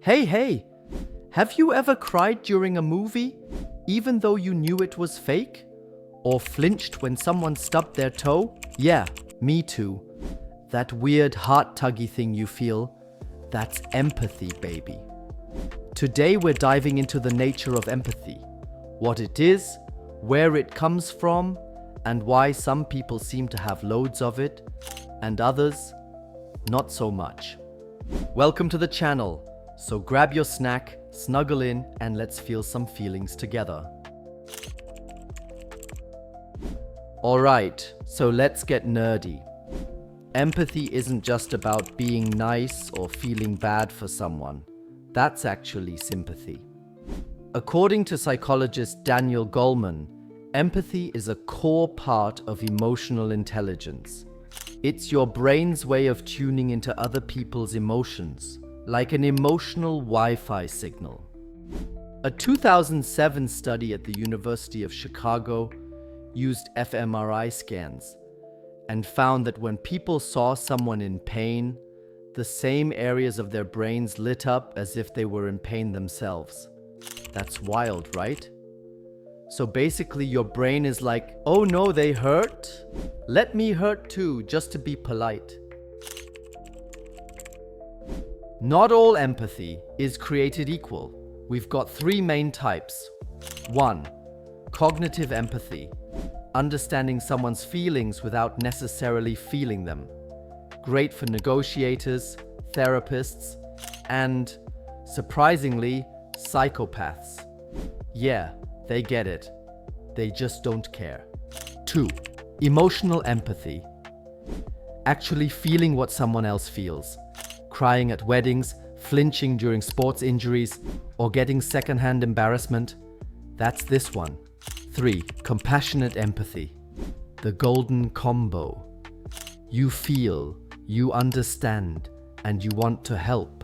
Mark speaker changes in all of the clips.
Speaker 1: Hey, have you ever cried during a movie, even though you knew it was fake? Or flinched when someone stubbed their toe? Yeah, me too. That weird heart-tuggy thing you feel, that's empathy, baby. Today we're diving into the nature of empathy, what it is, where it comes from, and why some people seem to have loads of it, and others, not so much. Welcome to the channel. So grab your snack, snuggle in, and let's feel some feelings together. Alright, so let's get nerdy. Empathy isn't just about being nice or feeling bad for someone. That's actually sympathy. According to psychologist Daniel Goleman, empathy is a core part of emotional intelligence. It's your brain's way of tuning into other people's emotions, like an emotional Wi-Fi signal. A 2007 study at the University of Chicago used fMRI scans and found that when people saw someone in pain, the same areas of their brains lit up as if they were in pain themselves. That's wild, right? So basically your brain is like, oh no, they hurt? Let me hurt too, just to be polite. Not all empathy is created equal. We've got three main types. 1. Cognitive empathy. Understanding someone's feelings without necessarily feeling them. Great for negotiators, therapists, and, surprisingly, psychopaths. Yeah, they get it. They just don't care. 2. Emotional empathy. Actually feeling what someone else feels. Crying at weddings, flinching during sports injuries, or getting secondhand embarrassment. That's this one. 3. Compassionate empathy. The golden combo. You feel, you understand, and you want to help.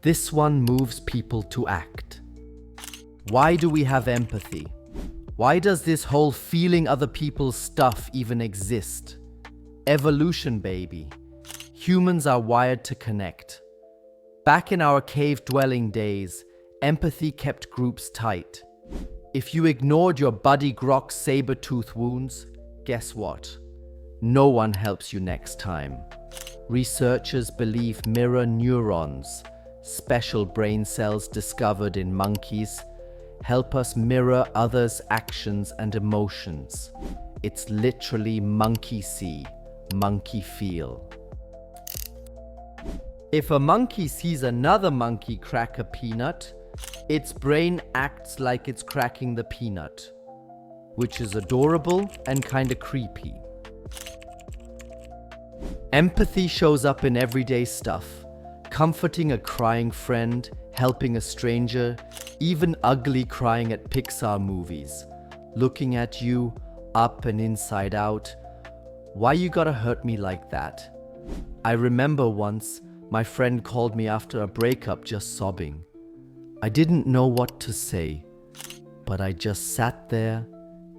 Speaker 1: This one moves people to act. Why do we have empathy? Why does this whole feeling other people's stuff even exist? Evolution, baby. Humans are wired to connect. Back in our cave-dwelling days, empathy kept groups tight. If you ignored your buddy Grok's saber-tooth wounds, guess what? No one helps you next time. Researchers believe mirror neurons, special brain cells discovered in monkeys, help us mirror others' actions and emotions. It's literally monkey see, monkey feel. If a monkey sees another monkey crack a peanut, its brain acts like it's cracking the peanut, which is adorable and kinda creepy. Empathy shows up in everyday stuff, comforting a crying friend, helping a stranger, even ugly crying at Pixar movies, looking at you, up and inside out. Why you gotta hurt me like that? I remember once, my friend called me after a breakup just sobbing. I didn't know what to say, but I just sat there,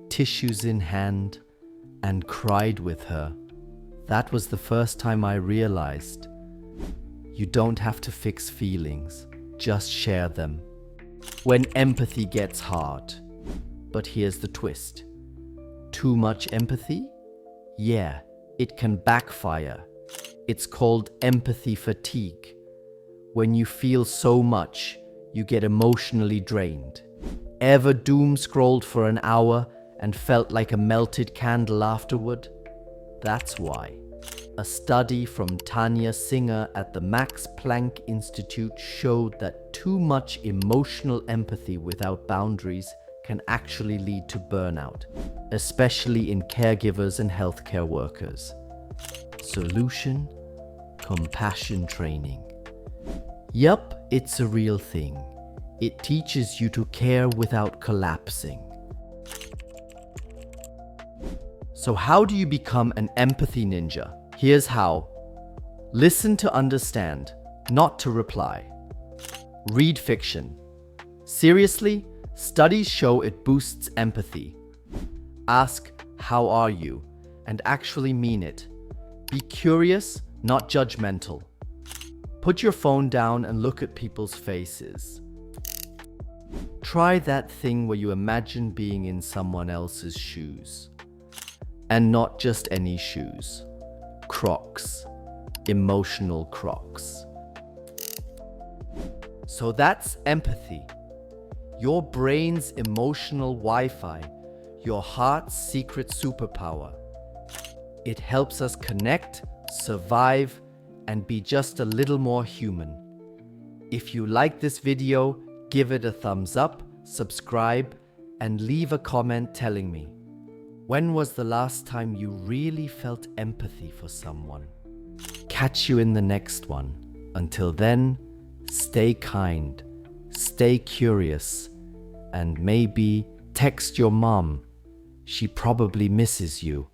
Speaker 1: tissues in hand, and cried with her. That was the first time I realized you don't have to fix feelings, just share them. When empathy gets hard. But here's the twist. Too much empathy? Yeah, it can backfire. It's called empathy fatigue. When you feel so much, you get emotionally drained. Ever doom scrolled for an hour and felt like a melted candle afterward? That's why. A study from Tanya Singer at the Max Planck Institute showed that too much emotional empathy without boundaries can actually lead to burnout, especially in caregivers and healthcare workers. Solution? Compassion training. Yup, it's a real thing. It teaches you to care without collapsing. So how do you become an empathy ninja? Here's how. Listen to understand, not to reply. Read fiction. Seriously, studies show it boosts empathy. Ask, how are you? And actually mean it. Be curious, not judgmental. Put your phone down and look at people's faces. Try that thing where you imagine being in someone else's shoes. And not just any shoes. Crocs. Emotional Crocs. So that's empathy. Your brain's emotional Wi-Fi. Your heart's secret superpower. It helps us connect, survive, and be just a little more human. If you like this video, give it a thumbs up, subscribe, and leave a comment telling me, when was the last time you really felt empathy for someone? Catch you in the next one. Until then, stay kind, stay curious, and maybe text your mom. She probably misses you.